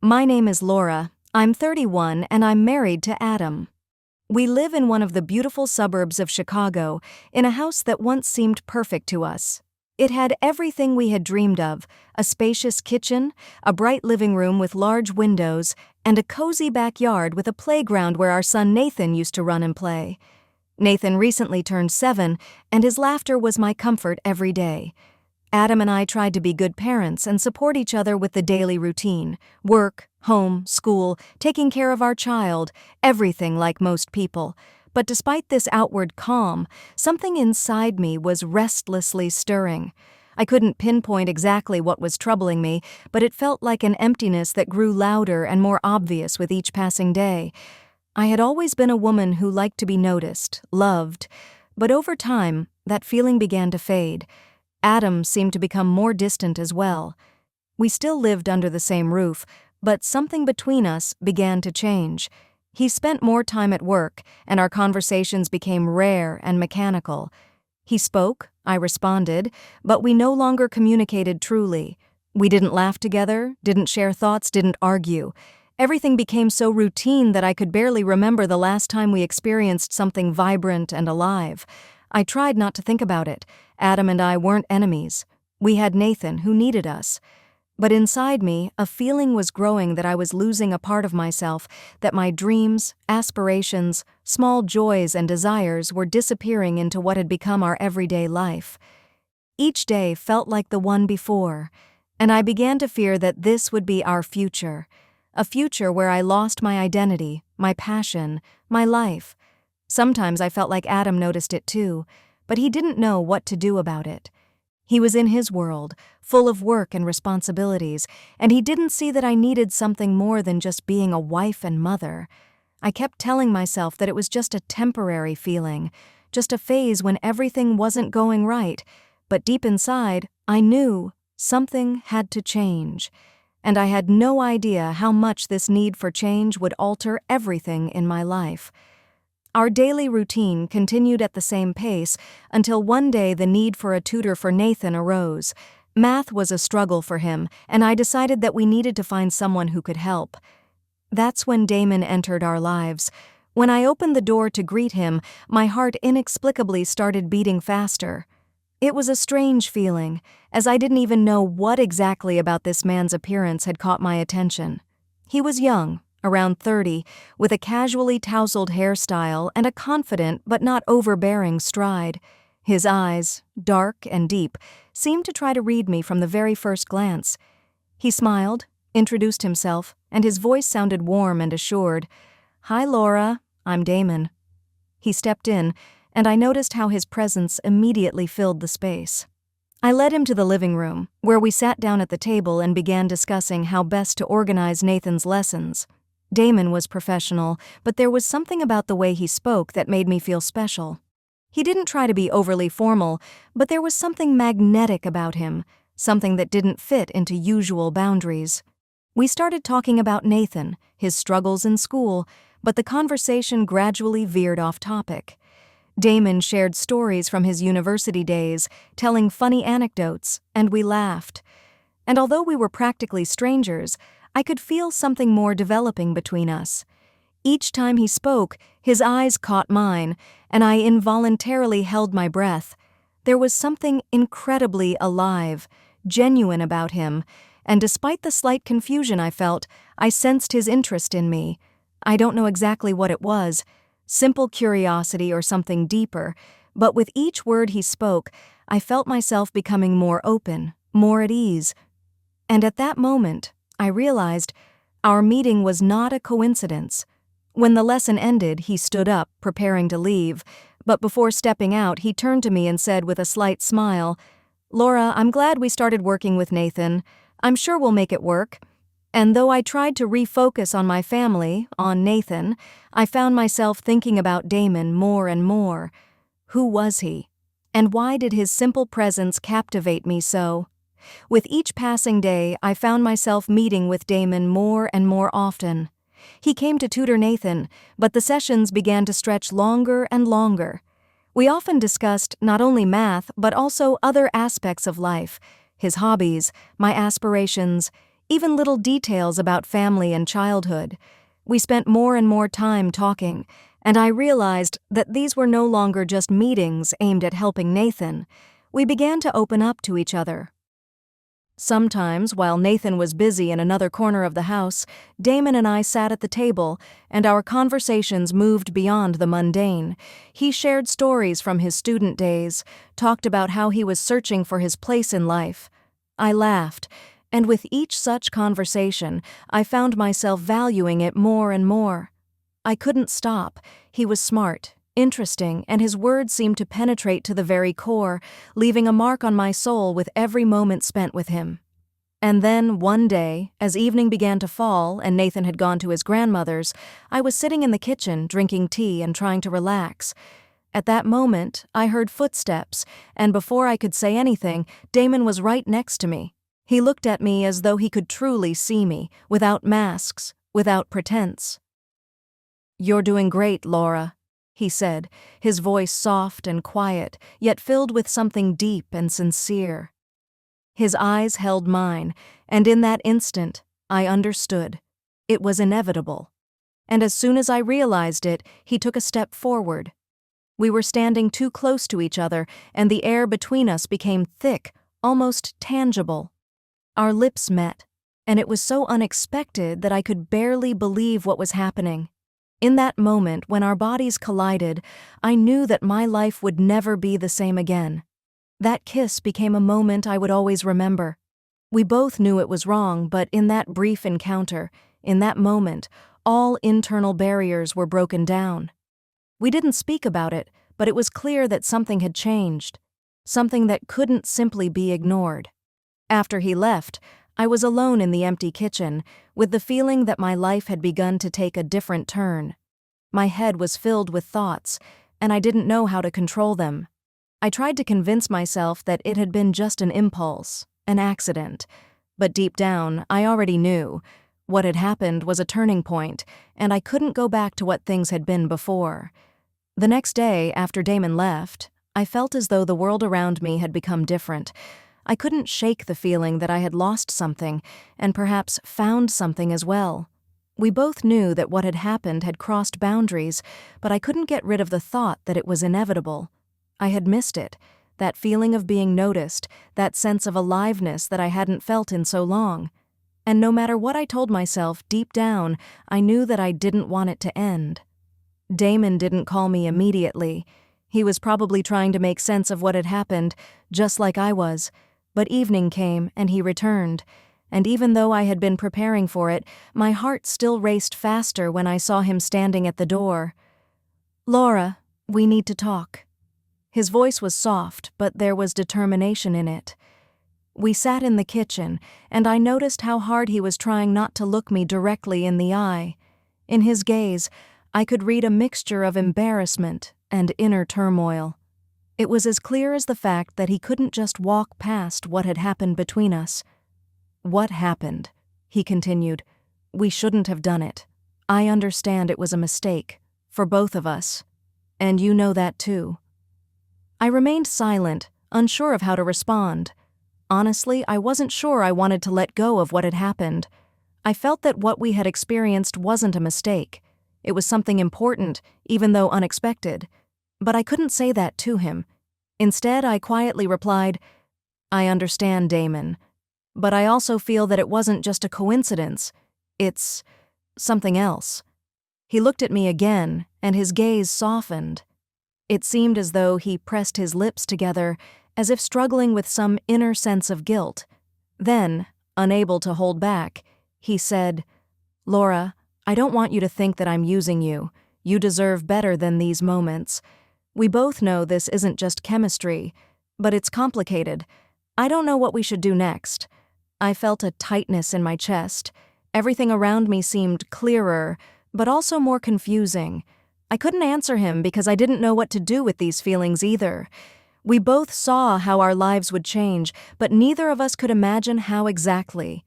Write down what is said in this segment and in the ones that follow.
My name is Laura. I'm 31 and I'm married to Adam. We live in one of the beautiful suburbs of Chicago, in a house that once seemed perfect to us. It had everything we had dreamed of: a spacious kitchen, a bright living room with large windows, and a cozy backyard with a playground where our son Nathan used to run and play. Nathan recently turned 7, and his laughter was my comfort every day. Adam and I tried to be good parents and support each other with the daily routine: work, home, school, taking care of our child, everything like most people. But despite this outward calm, something inside me was restlessly stirring. I couldn't pinpoint exactly what was troubling me, but it felt like an emptiness that grew louder and more obvious with each passing day. I had always been a woman who liked to be noticed, loved, but over time, that feeling began to fade. Adam seemed to become more distant as well. We still lived under the same roof, but something between us began to change. He spent more time at work, and our conversations became rare and mechanical. He spoke, I responded, but we no longer communicated truly. We didn't laugh together, didn't share thoughts, didn't argue. Everything became so routine that I could barely remember the last time we experienced something vibrant and alive. I tried not to think about it. Adam and I weren't enemies. We had Nathan, who needed us. But inside me, a feeling was growing that I was losing a part of myself, that my dreams, aspirations, small joys and desires were disappearing into what had become our everyday life. Each day felt like the one before, and I began to fear that this would be our future, a future where I lost my identity, my passion, my life. Sometimes I felt like Adam noticed it too, but he didn't know what to do about it. He was in his world, full of work and responsibilities, and he didn't see that I needed something more than just being a wife and mother. I kept telling myself that it was just a temporary feeling, just a phase when everything wasn't going right, but deep inside, I knew something had to change, and I had no idea how much this need for change would alter everything in my life. Our daily routine continued at the same pace until one day the need for a tutor for Nathan arose. Math was a struggle for him, and I decided that we needed to find someone who could help. That's when Damon entered our lives. When I opened the door to greet him, my heart inexplicably started beating faster. It was a strange feeling, as I didn't even know what exactly about this man's appearance had caught my attention. He was young, around 30, with a casually tousled hairstyle and a confident but not overbearing stride. His eyes, dark and deep, seemed to try to read me from the very first glance. He smiled, introduced himself, and his voice sounded warm and assured. "Hi, Laura. I'm Damon." He stepped in, and I noticed how his presence immediately filled the space. I led him to the living room, where we sat down at the table and began discussing how best to organize Nathan's lessons. Damon was professional, but there was something about the way he spoke that made me feel special. He didn't try to be overly formal, but there was something magnetic about him, something that didn't fit into usual boundaries. We started talking about Nathan, his struggles in school, but the conversation gradually veered off topic. Damon shared stories from his university days, telling funny anecdotes, and we laughed. And although we were practically strangers, I could feel something more developing between us. Each time he spoke, his eyes caught mine, and I involuntarily held my breath. There was something incredibly alive, genuine about him, and despite the slight confusion I felt, I sensed his interest in me. I don't know exactly what it was, simple curiosity or something deeper, but with each word he spoke, I felt myself becoming more open, more at ease. And at that moment, I realized our meeting was not a coincidence. When the lesson ended, he stood up, preparing to leave, but before stepping out, he turned to me and said with a slight smile, "Laura, I'm glad we started working with Nathan. I'm sure we'll make it work." And though I tried to refocus on my family, on Nathan, I found myself thinking about Damon more and more. Who was he? And why did his simple presence captivate me so? With each passing day, I found myself meeting with Damon more and more often. He came to tutor Nathan, but the sessions began to stretch longer and longer. We often discussed not only math, but also other aspects of life, his hobbies, my aspirations, even little details about family and childhood. We spent more and more time talking, and I realized that these were no longer just meetings aimed at helping Nathan. We began to open up to each other. Sometimes, while Nathan was busy in another corner of the house, Damon and I sat at the table, and our conversations moved beyond the mundane. He shared stories from his student days, talked about how he was searching for his place in life. I laughed, and with each such conversation, I found myself valuing it more and more. I couldn't stop. He was smart, interesting, and his words seemed to penetrate to the very core, leaving a mark on my soul with every moment spent with him. And then, one day, as evening began to fall and Nathan had gone to his grandmother's, I was sitting in the kitchen drinking tea and trying to relax. At that moment, I heard footsteps, and before I could say anything, Damon was right next to me. He looked at me as though he could truly see me, without masks, without pretense. "You're doing great, Laura," he said, his voice soft and quiet, yet filled with something deep and sincere. His eyes held mine, and in that instant, I understood. It was inevitable. And as soon as I realized it, he took a step forward. We were standing too close to each other, and the air between us became thick, almost tangible. Our lips met, and it was so unexpected that I could barely believe what was happening. In that moment, when our bodies collided, I knew that my life would never be the same again. That kiss became a moment I would always remember. We both knew it was wrong, but in that brief encounter, in that moment, all internal barriers were broken down. We didn't speak about it, but it was clear that something had changed, something that couldn't simply be ignored. After he left, I was alone in the empty kitchen, with the feeling that my life had begun to take a different turn. My head was filled with thoughts, and I didn't know how to control them. I tried to convince myself that it had been just an impulse, an accident, but deep down, I already knew. What had happened was a turning point, and I couldn't go back to what things had been before. The next day, after Damon left, I felt as though the world around me had become different. I couldn't shake the feeling that I had lost something, and perhaps found something as well. We both knew that what had happened had crossed boundaries, but I couldn't get rid of the thought that it was inevitable. I had missed it, that feeling of being noticed, that sense of aliveness that I hadn't felt in so long. And no matter what I told myself, deep down, I knew that I didn't want it to end. Damon didn't call me immediately. He was probably trying to make sense of what had happened, just like I was. But evening came, and he returned. And even though I had been preparing for it, my heart still raced faster when I saw him standing at the door. "Laura, we need to talk." His voice was soft, but there was determination in it. We sat in the kitchen, and I noticed how hard he was trying not to look me directly in the eye. In his gaze, I could read a mixture of embarrassment and inner turmoil. It was as clear as the fact that he couldn't just walk past what had happened between us. "What happened?" he continued. "We shouldn't have done it. I understand it was a mistake, for both of us. And you know that too." I remained silent, unsure of how to respond. Honestly, I wasn't sure I wanted to let go of what had happened. I felt that what we had experienced wasn't a mistake. It was something important, even though unexpected. But I couldn't say that to him. Instead, I quietly replied, "I understand, Damon. But I also feel that it wasn't just a coincidence. It's something else." He looked at me again, and his gaze softened. It seemed as though he pressed his lips together, as if struggling with some inner sense of guilt. Then, unable to hold back, he said, "Laura, I don't want you to think that I'm using you. You deserve better than these moments. We both know this isn't just chemistry, but it's complicated. I don't know what we should do next." I felt a tightness in my chest. Everything around me seemed clearer, but also more confusing. I couldn't answer him because I didn't know what to do with these feelings either. We both saw how our lives would change, but neither of us could imagine how exactly.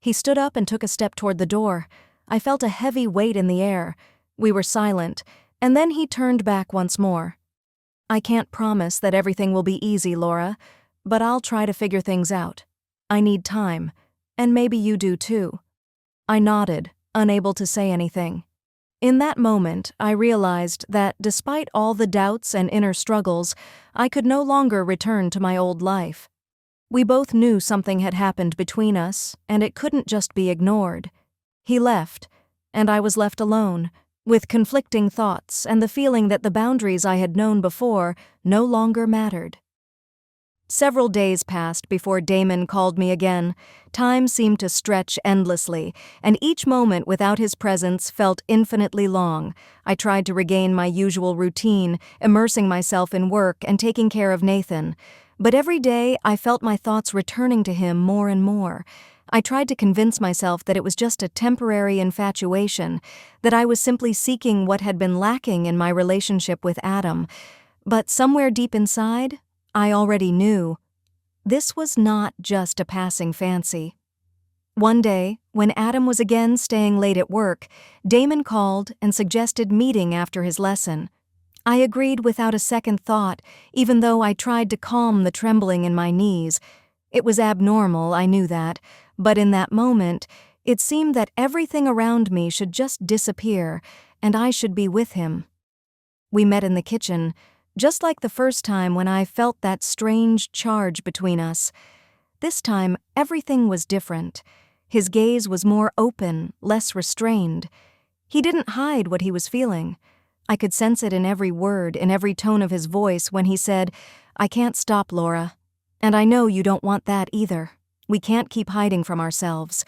He stood up and took a step toward the door. I felt a heavy weight in the air. We were silent, and then he turned back once more. "I can't promise that everything will be easy, Laura, but I'll try to figure things out. I need time. And maybe you do too. I nodded, unable to say anything. In that moment, I realized that despite all the doubts and inner struggles, I could no longer return to my old life. We both knew something had happened between us, and it couldn't just be ignored. He left, and I was left alone, with conflicting thoughts and the feeling that the boundaries I had known before no longer mattered. Several days passed before Damon called me again. Time seemed to stretch endlessly, and each moment without his presence felt infinitely long. I tried to regain my usual routine, immersing myself in work and taking care of Nathan. But every day I felt my thoughts returning to him more and more. I tried to convince myself that it was just a temporary infatuation, that I was simply seeking what had been lacking in my relationship with Adam. But somewhere deep inside, I already knew. This was not just a passing fancy. One day, when Adam was again staying late at work, Damon called and suggested meeting after his lesson. I agreed without a second thought, even though I tried to calm the trembling in my knees. It was abnormal, I knew that, but in that moment, it seemed that everything around me should just disappear, and I should be with him. We met in the kitchen, just like the first time when I felt that strange charge between us. This time, everything was different. His gaze was more open, less restrained. He didn't hide what he was feeling. I could sense it in every word, in every tone of his voice when he said, "I can't stop, Laura. And I know you don't want that either. We can't keep hiding from ourselves."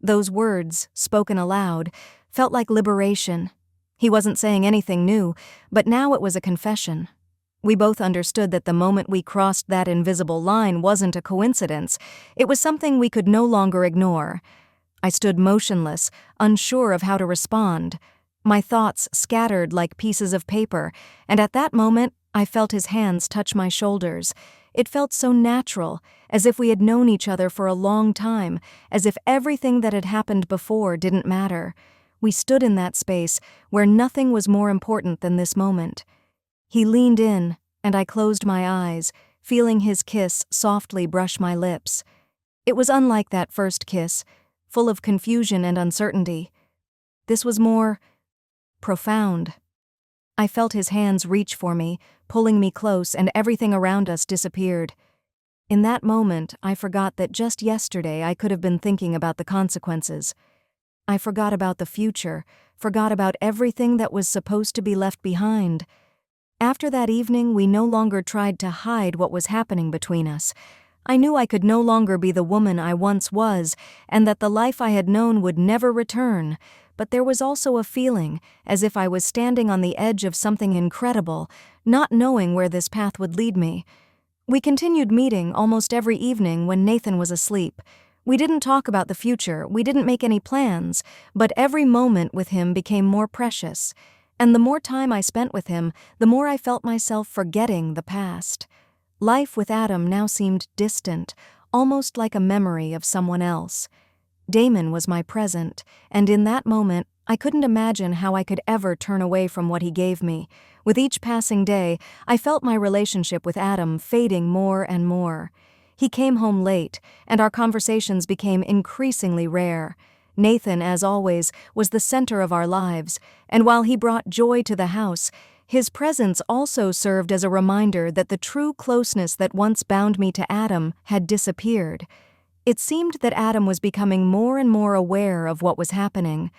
Those words, spoken aloud, felt like liberation. He wasn't saying anything new, but now it was a confession. We both understood that the moment we crossed that invisible line wasn't a coincidence. It was something we could no longer ignore. I stood motionless, unsure of how to respond. My thoughts scattered like pieces of paper, and at that moment, I felt his hands touch my shoulders. It felt so natural, as if we had known each other for a long time, as if everything that had happened before didn't matter. We stood in that space where nothing was more important than this moment. He leaned in, and I closed my eyes, feeling his kiss softly brush my lips. It was unlike that first kiss, full of confusion and uncertainty. This was more profound. I felt his hands reach for me, pulling me close, and everything around us disappeared. In that moment, I forgot that just yesterday I could have been thinking about the consequences. I forgot about the future, forgot about everything that was supposed to be left behind. After that evening, we no longer tried to hide what was happening between us. I knew I could no longer be the woman I once was, and that the life I had known would never return. But there was also a feeling, as if I was standing on the edge of something incredible, not knowing where this path would lead me. We continued meeting almost every evening when Nathan was asleep. We didn't talk about the future, we didn't make any plans, but every moment with him became more precious. And the more time I spent with him, the more I felt myself forgetting the past. Life with Adam now seemed distant, almost like a memory of someone else. Damon was my present, and in that moment, I couldn't imagine how I could ever turn away from what he gave me. With each passing day, I felt my relationship with Adam fading more and more. He came home late, and our conversations became increasingly rare. Nathan, as always, was the center of our lives, and while he brought joy to the house, his presence also served as a reminder that the true closeness that once bound me to Adam had disappeared. It seemed that Adam was becoming more and more aware of what was happening.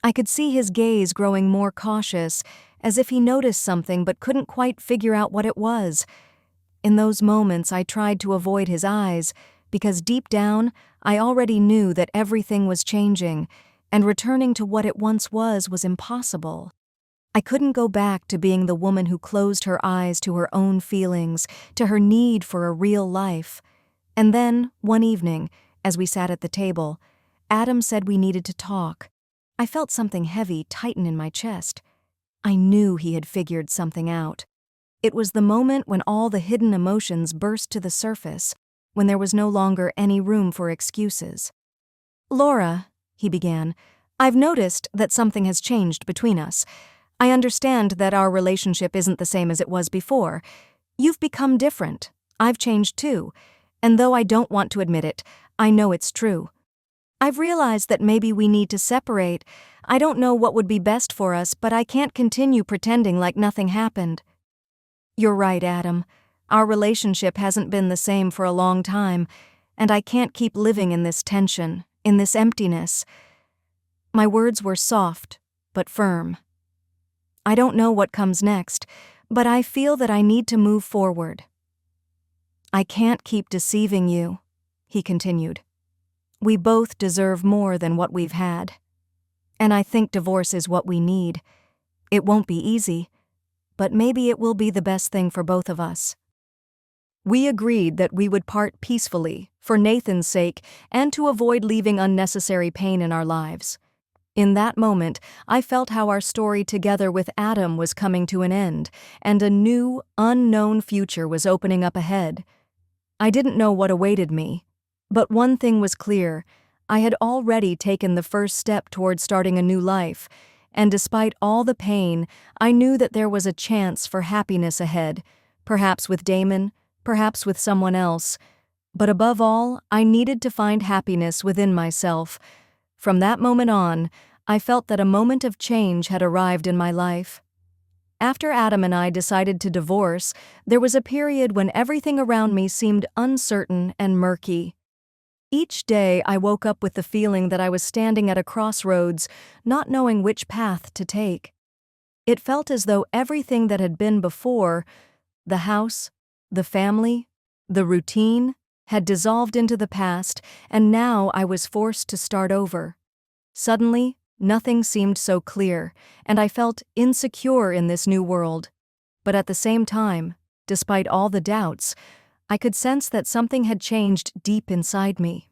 I could see his gaze growing more cautious, as if he noticed something but couldn't quite figure out what it was. In those moments, I tried to avoid his eyes, because deep down, I already knew that everything was changing, and returning to what it once was impossible. I couldn't go back to being the woman who closed her eyes to her own feelings, to her need for a real life. And then, one evening, as we sat at the table, Adam said we needed to talk. I felt something heavy tighten in my chest. I knew he had figured something out. It was the moment when all the hidden emotions burst to the surface, when there was no longer any room for excuses. "Laura," he began, "I've noticed that something has changed between us. I understand that our relationship isn't the same as it was before. You've become different. I've changed too. And though I don't want to admit it, I know it's true. I've realized that maybe we need to separate. I don't know what would be best for us, but I can't continue pretending like nothing happened." "You're right, Adam. Our relationship hasn't been the same for a long time, and I can't keep living in this tension, in this emptiness." My words were soft, but firm. "I don't know what comes next, but I feel that I need to move forward." "I can't keep deceiving you," he continued. "We both deserve more than what we've had. And I think divorce is what we need. It won't be easy, but maybe it will be the best thing for both of us." We agreed that we would part peacefully, for Nathan's sake, and to avoid leaving unnecessary pain in our lives. In that moment, I felt how our story together with Adam was coming to an end, and a new, unknown future was opening up ahead. I didn't know what awaited me, but one thing was clear: I had already taken the first step toward starting a new life, and despite all the pain, I knew that there was a chance for happiness ahead, perhaps with Damon, perhaps with someone else. But above all, I needed to find happiness within myself. From that moment on, I felt that a moment of change had arrived in my life. After Adam and I decided to divorce, there was a period when everything around me seemed uncertain and murky. Each day I woke up with the feeling that I was standing at a crossroads, not knowing which path to take. It felt as though everything that had been before, the house, the family, the routine, had dissolved into the past, and now I was forced to start over. Suddenly, nothing seemed so clear, and I felt insecure in this new world. But at the same time, despite all the doubts, I could sense that something had changed deep inside me.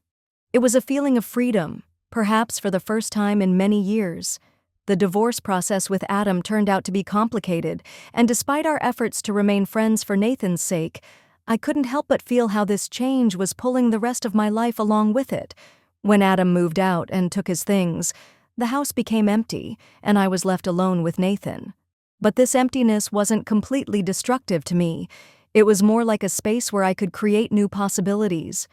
It was a feeling of freedom, perhaps for the first time in many years. The divorce process with Adam turned out to be complicated, and despite our efforts to remain friends for Nathan's sake, I couldn't help but feel how this change was pulling the rest of my life along with it. When Adam moved out and took his things, the house became empty, and I was left alone with Nathan. But this emptiness wasn't completely destructive to me. It was more like a space where I could create new possibilities.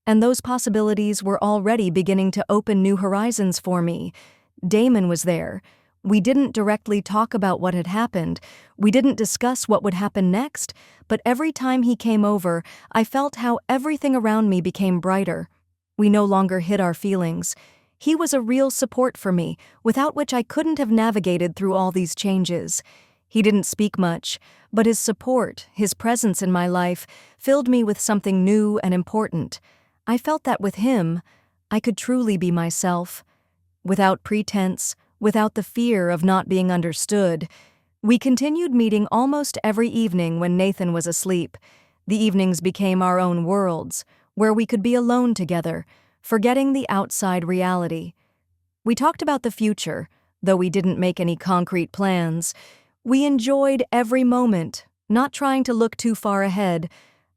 And those possibilities were already beginning to open new horizons for me. Damon was there. We didn't directly talk about what had happened. We didn't discuss what would happen next, but every time he came over, I felt how everything around me became brighter. We no longer hid our feelings. He was a real support for me, without which I couldn't have navigated through all these changes. He didn't speak much, but his support, his presence in my life, filled me with something new and important. I felt that with him, I could truly be myself. Without pretense, without the fear of not being understood. We continued meeting almost every evening when Nathan was asleep. The evenings became our own worlds, where we could be alone together, forgetting the outside reality. We talked about the future, though we didn't make any concrete plans. We enjoyed every moment, not trying to look too far ahead.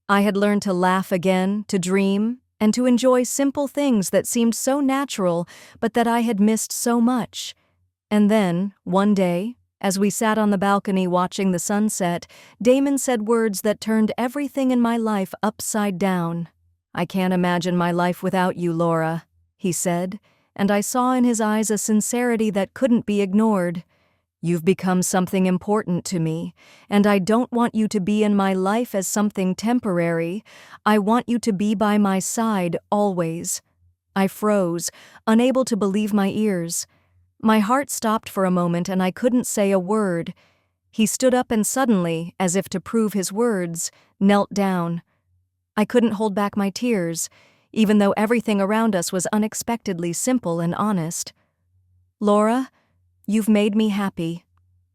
I had learned to laugh again, to dream, and to enjoy simple things that seemed so natural, but that I had missed so much. And then, one day, as we sat on the balcony watching the sunset, Damon said words that turned everything in my life upside down. "I can't imagine my life without you, Laura," he said, and I saw in his eyes a sincerity that couldn't be ignored. "You've become something important to me, and I don't want you to be in my life as something temporary. I want you to be by my side always." I froze, unable to believe my ears. My heart stopped for a moment and I couldn't say a word. He stood up and suddenly, as if to prove his words, knelt down. I couldn't hold back my tears, even though everything around us was unexpectedly simple and honest. "Laura, you've made me happy.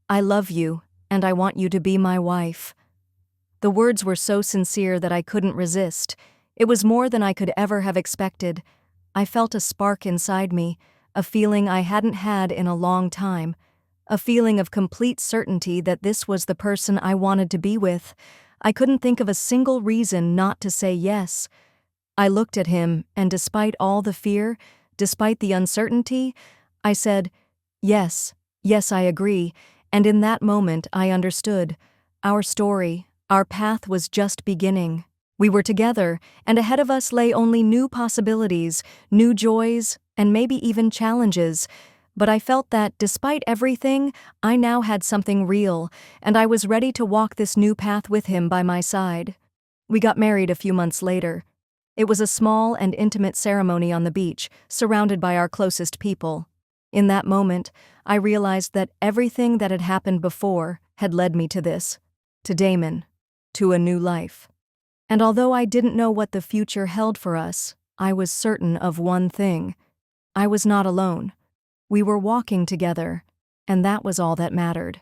I love you, and I want you to be my wife." The words were so sincere that I couldn't resist. It was more than I could ever have expected. I felt a spark inside me, a feeling I hadn't had in a long time, a feeling of complete certainty that this was the person I wanted to be with. I couldn't think of a single reason not to say yes. I looked at him, and despite all the fear, despite the uncertainty, I said, "Yes, yes, I agree," and in that moment I understood. Our story, our path was just beginning. We were together, and ahead of us lay only new possibilities, new joys, and maybe even challenges. But I felt that, despite everything, I now had something real, and I was ready to walk this new path with him by my side. We got married a few months later. It was a small and intimate ceremony on the beach, surrounded by our closest people. In that moment, I realized that everything that had happened before had led me to this, to Damon, to a new life. And although I didn't know what the future held for us, I was certain of one thing. I was not alone. We were walking together, and that was all that mattered.